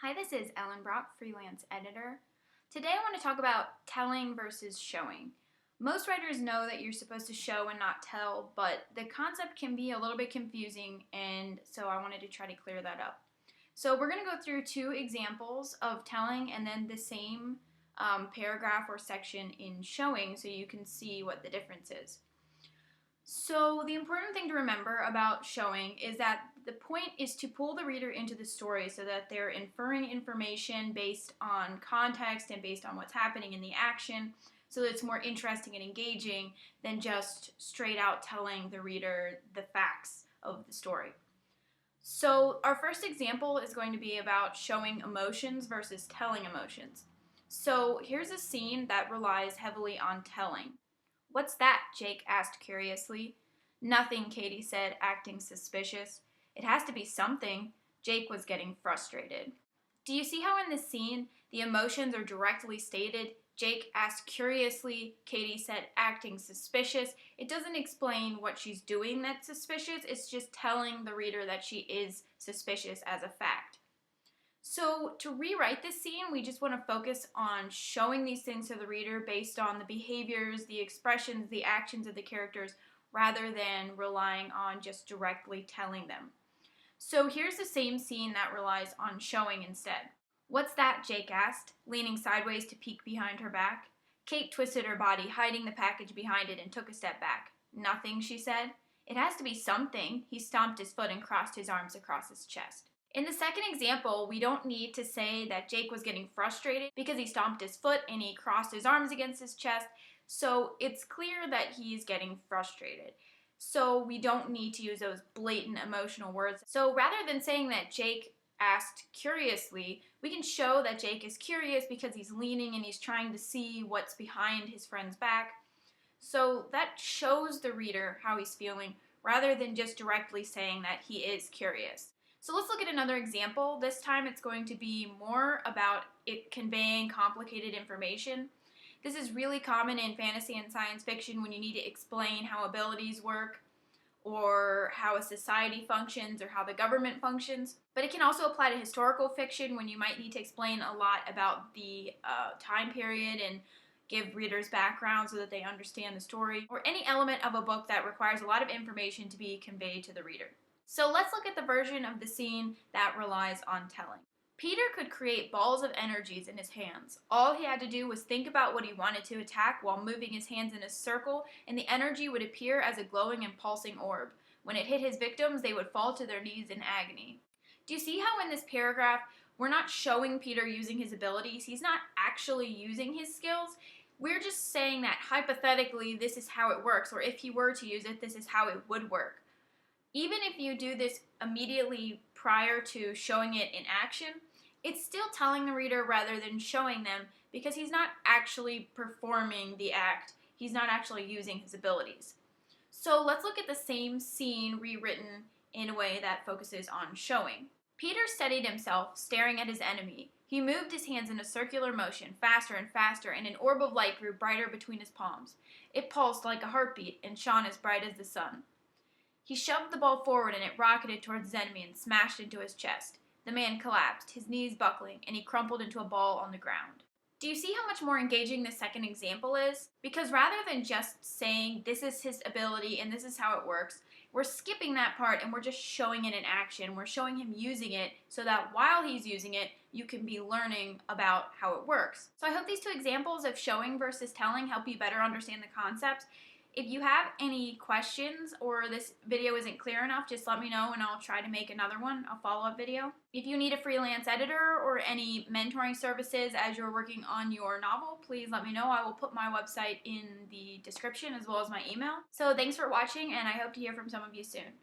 Hi, this is Ellenbrock, freelance editor. Today I want to talk about telling versus showing. Most writers know that you're supposed to show and not tell, but the concept can be a little bit confusing, and so I wanted to try to clear that up. So we're going to go through two examples of telling and then the same paragraph or section in showing so you can see what the difference is. So the important thing to remember about showing is that the point is to pull the reader into the story so that they're inferring information based on context and based on what's happening in the action, so that it's more interesting and engaging than just straight out telling the reader the facts of the story. So our first example is going to be about showing emotions versus telling emotions. So here's a scene that relies heavily on telling. "What's that?" Jake asked curiously. "Nothing," Katie said, acting suspicious. "It has to be something." Jake was getting frustrated. Do you see how in this scene the emotions are directly stated? Jake asked curiously, Katie said, acting suspicious. It doesn't explain what she's doing that's suspicious, it's just telling the reader that she is suspicious as a fact. So to rewrite this scene, we just want to focus on showing these things to the reader based on the behaviors, the expressions, the actions of the characters, rather than relying on just directly telling them. So here's the same scene that relies on showing instead. "What's that?" Jake asked, leaning sideways to peek behind her back. Kate twisted her body, hiding the package behind it, and took a step back. "Nothing," she said. "It has to be something." He stomped his foot and crossed his arms across his chest. In the second example, we don't need to say that Jake was getting frustrated because he stomped his foot and he crossed his arms against his chest, so it's clear that he's getting frustrated. So we don't need to use those blatant emotional words. So rather than saying that Jake asked curiously, we can show that Jake is curious because he's leaning and he's trying to see what's behind his friend's back. So that shows the reader how he's feeling rather than just directly saying that he is curious. So let's look at another example. This time it's going to be more about it conveying complicated information. This is really common in fantasy and science fiction when you need to explain how abilities work or how a society functions or how the government functions. But it can also apply to historical fiction when you might need to explain a lot about the time period and give readers background so that they understand the story, or any element of a book that requires a lot of information to be conveyed to the reader. So let's look at the version of the scene that relies on telling. Peter could create balls of energies in his hands. All he had to do was think about what he wanted to attack while moving his hands in a circle, and the energy would appear as a glowing and pulsing orb. When it hit his victims, they would fall to their knees in agony. Do you see how in this paragraph, we're not showing Peter using his abilities? He's not actually using his skills. We're just saying that hypothetically, this is how it works, or if he were to use it, this is how it would work. Even if you do this immediately prior to showing it in action, it's still telling the reader rather than showing them because he's not actually performing the act. He's not actually using his abilities. So let's look at the same scene rewritten in a way that focuses on showing. Peter steadied himself, staring at his enemy. He moved his hands in a circular motion, faster and faster, and an orb of light grew brighter between his palms. It pulsed like a heartbeat and shone as bright as the sun. He shoved the ball forward and it rocketed towards his enemy and smashed into his chest. The man collapsed, his knees buckling, and he crumpled into a ball on the ground. Do you see how much more engaging the second example is? Because rather than just saying this is his ability and this is how it works, we're skipping that part and we're just showing it in action. We're showing him using it so that while he's using it, you can be learning about how it works. So I hope these two examples of showing versus telling help you better understand the concept. If you have any questions or this video isn't clear enough, just let me know and I'll try to make another one, a follow-up video. If you need a freelance editor or any mentoring services as you're working on your novel, please let me know. I will put my website in the description as well as my email. So thanks for watching, and I hope to hear from some of you soon.